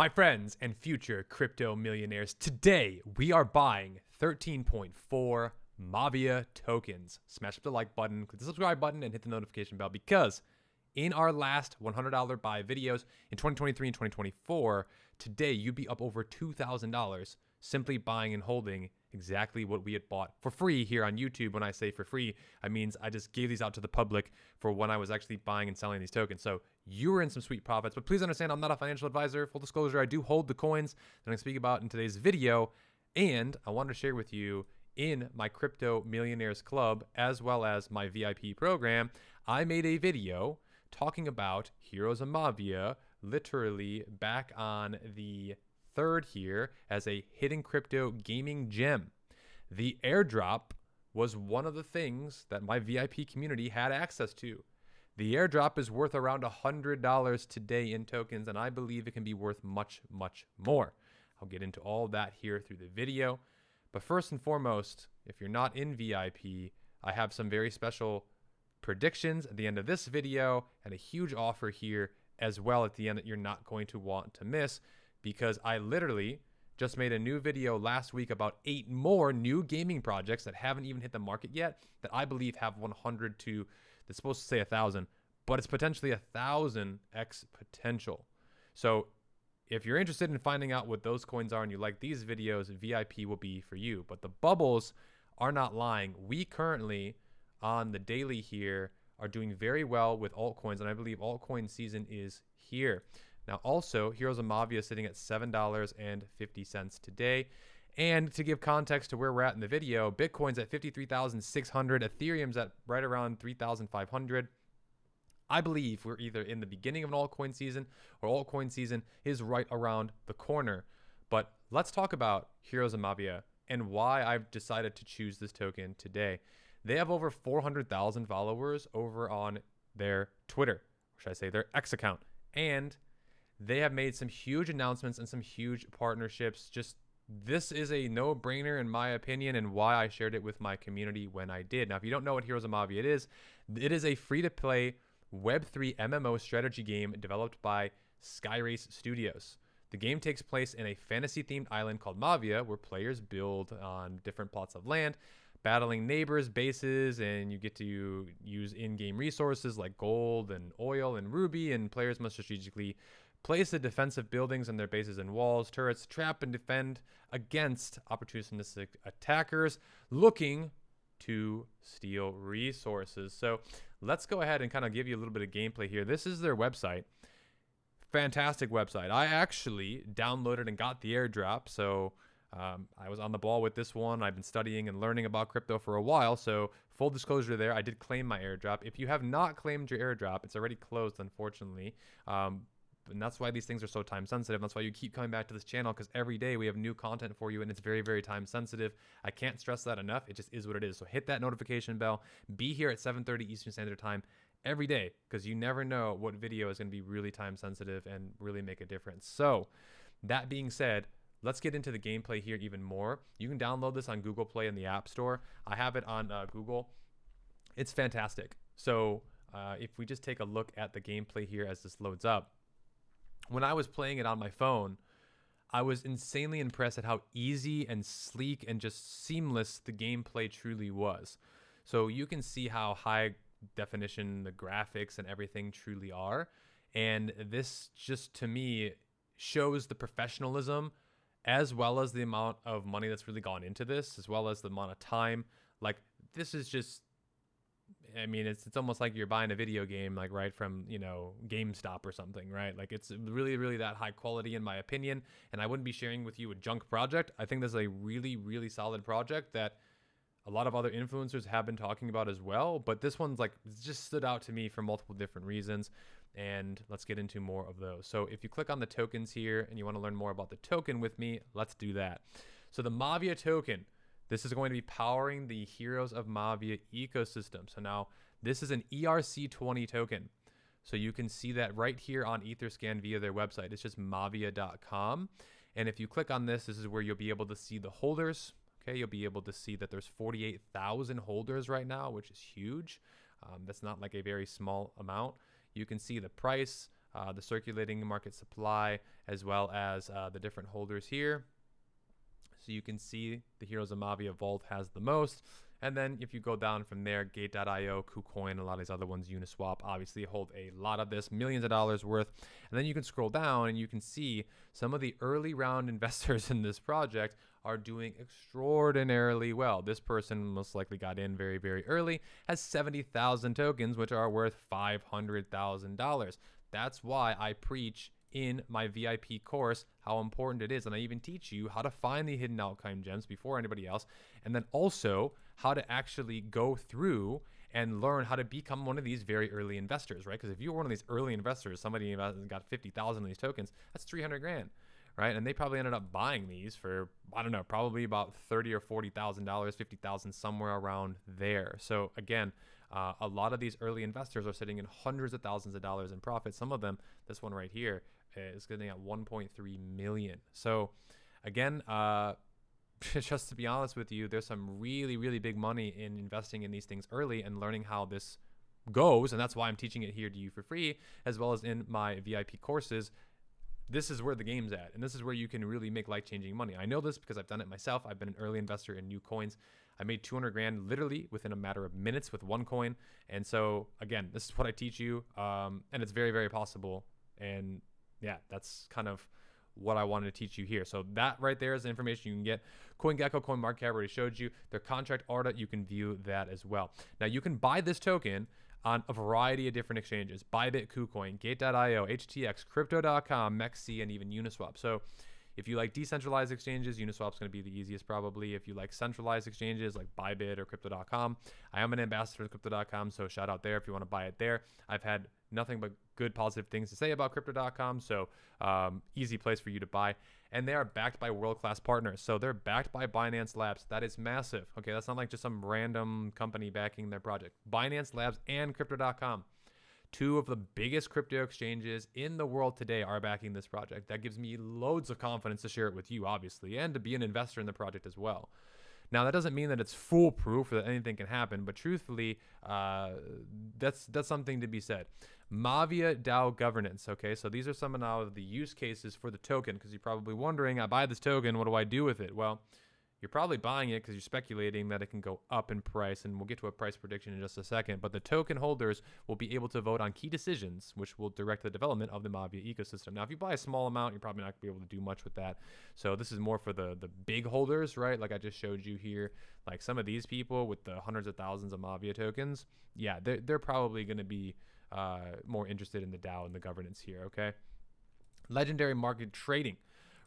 My friends and future crypto millionaires, today we are buying 13.4 Mavia tokens. Smash up the like button, click the subscribe button, and hit the notification bell because in our last $100 buy videos in 2023 and 2024, today you'd be up over $2,000 simply buying and holding exactly what we had bought for free here on YouTube. When I say for free, I mean I just gave these out to the public for when I was actually buying and selling these tokens. So you were in some sweet profits, but please understand I'm not a financial advisor. Full disclosure, I do hold the coins that I'm going to speak about in today's video, and I wanted to share with you in my Crypto Millionaires Club as well as my VIP program, I made a video talking about Heroes of Mavia literally back on the 3rd here as a hidden crypto gaming gem. The airdrop was one of the things that my VIP community had access to. The airdrop is worth around $100 today in tokens, and I believe it can be worth much, much more. I'll get into all of that here through the video. But first and foremost, if you're not in VIP, I have some very special predictions at the end of this video and a huge offer here as well at the end that you're not going to want to miss, because I literally just made a new video last week about 8 more new gaming projects that haven't even hit the market yet that I believe have 100 to, it's supposed to say 1,000, but it's potentially 1,000x potential. So if you're interested in finding out what those coins are and you like these videos, VIP will be for you. But the bubbles are not lying. We currently on the daily here are doing very well with altcoins, and I believe altcoin season is here. Now also, Heroes of Mavia is sitting at $7.50 today. And to give context to where we're at in the video, Bitcoin's at 53,600, Ethereum's at right around 3,500. I believe we're either in the beginning of an altcoin season or altcoin season is right around the corner. But let's talk about Heroes of Mavia and why I've decided to choose this token today. They have over 400,000 followers over on their Twitter, or should I say their X account. And they have made some huge announcements and some huge partnerships. Just this is a no-brainer in my opinion, and why I shared it with my community when I did. Now, if you don't know what Heroes of Mavia it is a free-to-play Web3 MMO strategy game developed by Skrice Studios. The game takes place in a fantasy-themed island called Mavia, where players build on different plots of land, battling neighbors, bases, and you get to use in-game resources like gold and oil and ruby, and players must strategically place the defensive buildings and their bases and walls, turrets, trap and defend against opportunistic attackers looking to steal resources. So let's go ahead and kind of give you a little bit of gameplay here. This is their website. Fantastic website. I actually downloaded and got the airdrop, so I was on the ball with this one. I've been studying and learning about crypto for a while, so full disclosure there, I did claim my airdrop. If you have not claimed your airdrop, it's already closed, unfortunately. And that's why these things are so time sensitive. That's why you keep coming back to this channel, because every day we have new content for you, and it's very, very time sensitive. I can't stress that enough. It just is what it is. So hit that notification bell. Be here at 7:30 Eastern Standard Time every day, because you never know what video is going to be really time sensitive and really make a difference. So that being said, let's get into the gameplay here even more. You can download this on Google Play in the App Store. I have it on Google. It's fantastic. So if we just take a look at the gameplay here as this loads up, when I was playing it on my phone, I was insanely impressed at how easy and sleek and just seamless the gameplay truly was. So you can see how high definition the graphics and everything truly are. And this just, to me, shows the professionalism as well as the amount of money that's really gone into this, as well as the amount of time. Like, this is just, I mean, it's almost like you're buying a video game, like right from, GameStop or something, right? Like, it's really, really that high quality in my opinion. And I wouldn't be sharing with you a junk project. I think this is a really, really solid project that a lot of other influencers have been talking about as well. But this one's like, just stood out to me for multiple different reasons. And let's get into more of those. So if you click on the tokens here and you want to learn more about the token with me, let's do that. So the Mavia token, this is going to be powering the Heroes of Mavia ecosystem. So now this is an ERC20 token. So you can see that right here on Etherscan via their website. It's just mavia.com. And if you click on this, this is where you'll be able to see the holders. Okay, you'll be able to see that there's 48,000 holders right now, which is huge. That's not like a very small amount. You can see the price. the circulating market supply, as well as the different holders here. So you can see the Heroes of Mavia vault has the most. And then if you go down from there, Gate.io, KuCoin, a lot of these other ones, Uniswap, obviously hold a lot of this, millions of dollars worth. And then you can scroll down and you can see some of the early round investors in this project are doing extraordinarily well. This person most likely got in very, very early, has 70,000 tokens, which are worth $500,000. That's why I preach in my VIP course how important it is, and I even teach you how to find the hidden Altcoin gems before anybody else, and then also how to actually go through and learn how to become one of these very early investors, right? Because if you're one of these early investors, somebody got 50,000 of these tokens, that's 300 grand, right? And they probably ended up buying these for, I don't know, probably about $30,000 or $40,000, 50,000, somewhere around there. So again, a lot of these early investors are sitting in hundreds of thousands of dollars in profit. Some of them, this one right here, is getting at 1.3 million. So again, just to be honest with you, there's some really, really big money in investing in these things early and learning how this goes. And that's why I'm teaching it here to you for free, as well as in my VIP courses. This is where the game's at, and this is where you can really make life-changing money. I know this because I've done it myself. I've been an early investor in new coins. I made 200 grand literally within a matter of minutes with one coin. And so again, this is what I teach you, and it's very, very possible. And yeah, that's kind of what I wanted to teach you here. So that right there is the information you can get. CoinGecko, CoinMarketCap already showed you. Their contract audit, you can view that as well. Now you can buy this token on a variety of different exchanges: Bybit, KuCoin, Gate.io, HTX, Crypto.com, MEXC, and even Uniswap. So if you like decentralized exchanges, Uniswap's going to be the easiest probably. If you like centralized exchanges like Bybit or Crypto.com, I am an ambassador to Crypto.com, so shout out there if you want to buy it there. I've had nothing but good positive things to say about Crypto.com, so easy place for you to buy. And they are backed by world-class partners. So they're backed by Binance Labs. That is massive. Okay, that's not like just some random company backing their project. Binance Labs and Crypto.com, two of the biggest crypto exchanges in the world today, are backing this project. That gives me loads of confidence to share it with you, obviously, and to be an investor in the project as well. Now, that doesn't mean that it's foolproof or that anything can happen, but truthfully, that's something to be said. Mavia DAO Governance, okay? So these are some of the use cases for the token, because you're probably wondering, I buy this token, what do I do with it? Well, you're probably buying it because you're speculating that it can go up in price, and we'll get to a price prediction in just a second. But the token holders will be able to vote on key decisions, which will direct the development of the Mavia ecosystem. Now, if you buy a small amount, you're probably not going to be able to do much with that. So this is more for the big holders, right? Like I just showed you here, like some of these people with the hundreds of thousands of Mavia tokens, yeah, they're probably going to be more interested in the DAO and the governance here, okay? Legendary market trading.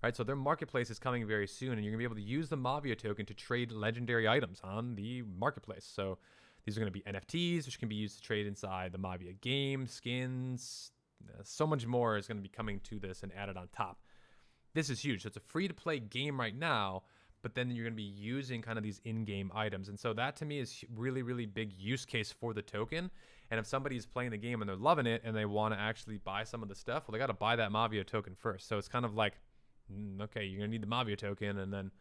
Right, so their marketplace is coming very soon, and you're gonna be able to use the Mavia token to trade legendary items on the marketplace. So these are gonna be NFTs, which can be used to trade inside the Mavia game, skins, so much more is gonna be coming to this and added on top. This is huge. So it's a free-to-play game right now, but then you're gonna be using kind of these in-game items. And so that to me is really, really big use case for the token. And if somebody's playing the game and they're loving it and they wanna actually buy some of the stuff, well, they gotta buy that Mavia token first. So it's kind of like, okay, you're gonna need the Mavia token, and then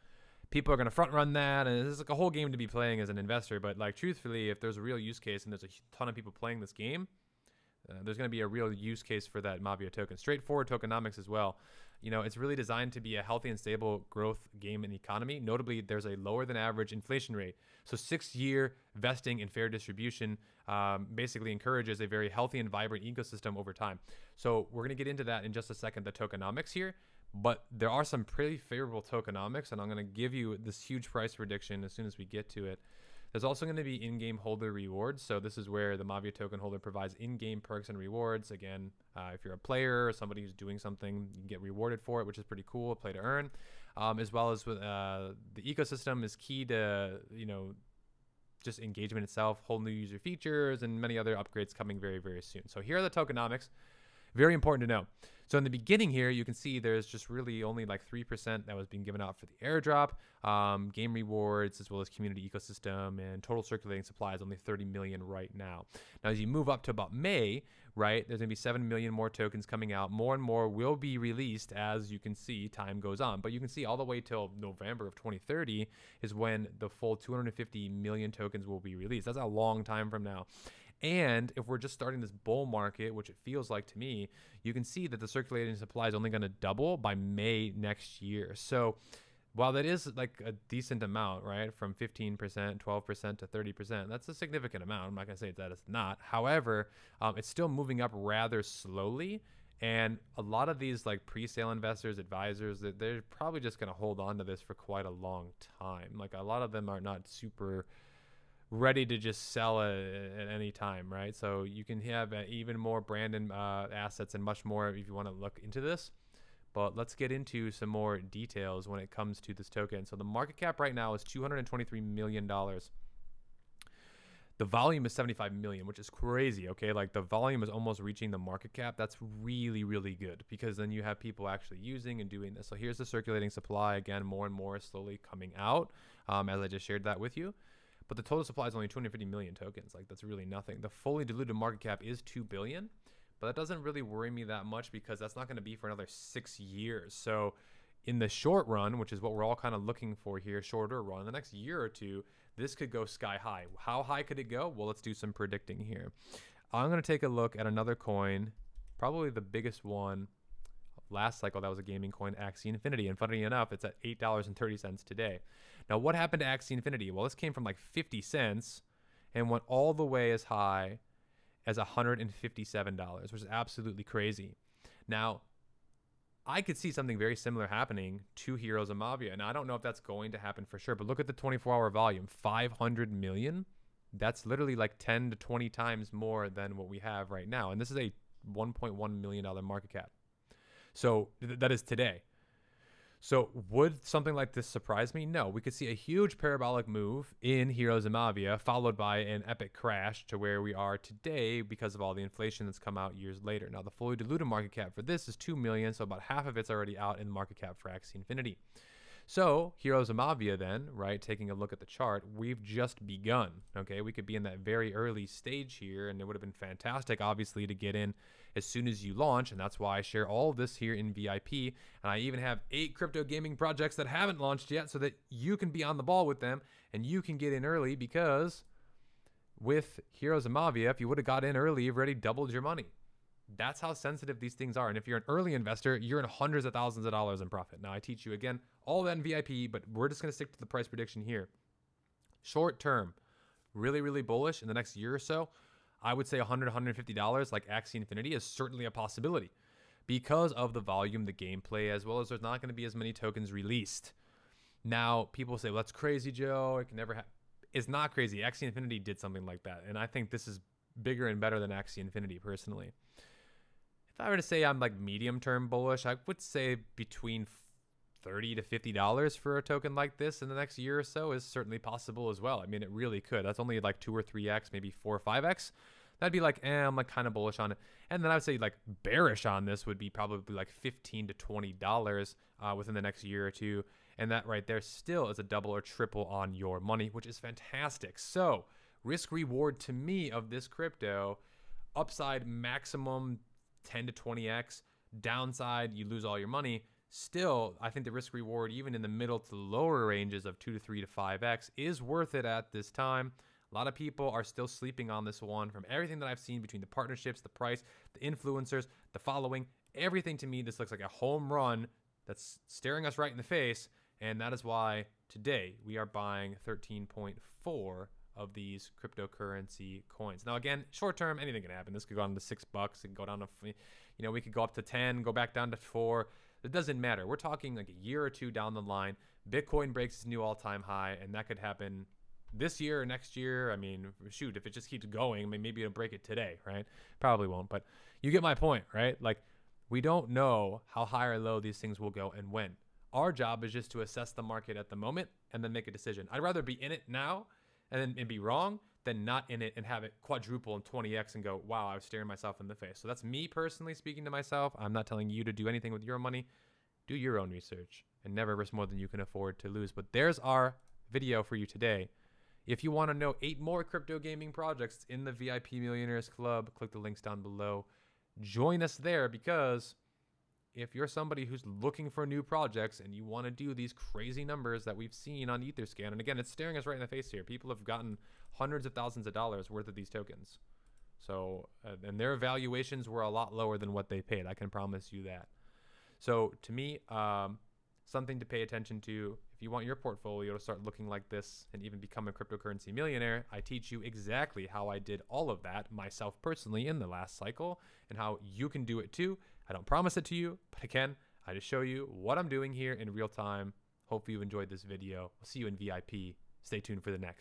people are gonna front run that, and it's like a whole game to be playing as an investor. But like truthfully, if there's a real use case and there's a ton of people playing this game, there's gonna be a real use case for that Mavia token. Straightforward tokenomics as well. You know, it's really designed to be a healthy and stable growth game and economy. Notably, there's a lower than average inflation rate. So 6-year vesting and fair distribution basically encourages a very healthy and vibrant ecosystem over time. So we're gonna get into that in just a second, the tokenomics here. But there are some pretty favorable tokenomics, and I'm going to give you this huge price prediction as soon as we get to it. There's also going to be in-game holder rewards. So this is where the Mavia token holder provides in-game perks and rewards. Again, if you're a player or somebody who's doing something, you can get rewarded for it, which is pretty cool, play to earn. As well as with, the ecosystem is key to, you know, just engagement itself, whole new user features, and many other upgrades coming very, very soon. So here are the tokenomics. Very important to know. So in the beginning here, you can see there's just really only like 3% that was being given out for the airdrop, game rewards, as well as community ecosystem, and total circulating supply is only 30 million right now. Now, as you move up to about May, right, there's gonna be 7 million more tokens coming out. More and more will be released as you can see time goes on. But you can see all the way till November of 2030 is when the full 250 million tokens will be released. That's a long time from now. And if we're just starting this bull market, which it feels like to me, you can see that the circulating supply is only going to double by May next year. So while that is like a decent amount, right, from 15%, 12% to 30%, that's a significant amount. I'm not going to say that it's not. However, it's still moving up rather slowly. And a lot of these like pre-sale investors, advisors, they're probably just going to hold on to this for quite a long time. Like a lot of them are not super ready to just sell it at any time, right? So you can have even more brand and assets and much more if you want to look into this. But let's get into some more details when it comes to this token. So the market cap right now is $223 million. The volume is 75 million, which is crazy, okay? Like the volume is almost reaching the market cap. That's really, really good because then you have people actually using and doing this. So here's the circulating supply. Again, more and more slowly coming out as I just shared that with you. But the total supply is only 250 million tokens. Like that's really nothing. The fully diluted market cap is 2 billion. But that doesn't really worry me that much because that's not going to be for another 6 years. So in the short run, which is what we're all kind of looking for here, shorter run, the next year or two, this could go sky high. How high could it go? Well, let's do some predicting here. I'm going to take a look at another coin, probably the biggest one. Last cycle, that was a gaming coin, Axie Infinity. And funny enough, it's at $8.30 today. Now, what happened to Axie Infinity? Well, this came from like 50 cents and went all the way as high as $157, which is absolutely crazy. Now, I could see something very similar happening to Heroes of Mavia, and I don't know if that's going to happen for sure, but look at the 24-hour volume, 500 million. That's literally like 10 to 20 times more than what we have right now, and this is a $1.1 million market cap. So that is today. So would something like this surprise me? No, we could see a huge parabolic move in Heroes of Mavia, followed by an epic crash to where we are today because of all the inflation that's come out years later. Now, the fully diluted market cap for this is 2 million, so about half of it's already out in the market cap for Axie Infinity. So Heroes of Mavia then, right, taking a look at the chart, we've just begun, okay? We could be in that very early stage here, and it would have been fantastic, obviously, to get in as soon as you launch, and that's why I share all of this here in VIP, and I even have 8 crypto gaming projects that haven't launched yet so that you can be on the ball with them, and you can get in early because with Heroes of Mavia, if you would have got in early, you've already doubled your money. That's how sensitive these things are. And if you're an early investor, you're in hundreds of thousands of dollars in profit. Now, I teach you, again, all that in VIP, but we're just going to stick to the price prediction here. Short term, really, really bullish in the next year or so. I would say $100, $150 like Axie Infinity is certainly a possibility because of the volume, the gameplay, as well as there's not going to be as many tokens released. Now, people say, well, that's crazy, Joe. It can never happen. It's not crazy. Axie Infinity did something like that. And I think this is bigger and better than Axie Infinity personally. If I were to say I'm like medium term bullish, I would say between $30 to $50 for a token like this in the next year or so is certainly possible as well. I mean, it really could. That's only like 2 or 3x, maybe 4 or 5x. That'd be like, I'm like kind of bullish on it. And then I would say like bearish on this would be probably like $15 to $20 within the next year or two. And that right there still is a double or triple on your money, which is fantastic. So risk reward to me of this crypto, upside maximum 10 to 20x, downside you lose all your money. Still, I think the risk reward, even in the middle to lower ranges of 2 to 3 to 5x, is worth it at this time. A lot of people are still sleeping on this one from everything that I've seen between the partnerships, the price, the influencers, the following, everything to me. This looks like a home run that's staring us right in the face. And that is why today we are buying 13.4 of these cryptocurrency coins. Now, again, short term, anything can happen. This could go down to $6. It can go down to, we could go up to 10, go back down to 4. It doesn't matter. We're talking like a year or two down the line. Bitcoin breaks its new all-time high, and that could happen this year or next year. I mean, shoot, if it just keeps going, I mean, maybe it'll break it today, right? Probably won't, but you get my point, right? Like, we don't know how high or low these things will go and when. Our job is just to assess the market at the moment and then make a decision. I'd rather be in it now and be wrong than not in it and have it quadruple and 20x and go, wow, I was staring myself in the face. So that's me personally speaking to myself. I'm not telling you to do anything with your money. Do your own research and never risk more than you can afford to lose. But there's our video for you today. If you want to know 8 more crypto gaming projects in the VIP Millionaires Club, click the links down below. Join us there, because if you're somebody who's looking for new projects and you want to do these crazy numbers that we've seen on Etherscan, and again, it's staring us right in the face here. People have gotten hundreds of thousands of dollars worth of these tokens. So, and their valuations were a lot lower than what they paid. I can promise you that. So to me, something to pay attention to. If you want your portfolio to start looking like this and even become a cryptocurrency millionaire, I teach you exactly how I did all of that myself personally in the last cycle and how you can do it too. I don't promise it to you, but again, I just show you what I'm doing here in real time. Hope you enjoyed this video. I'll see you in VIP. Stay tuned for the next.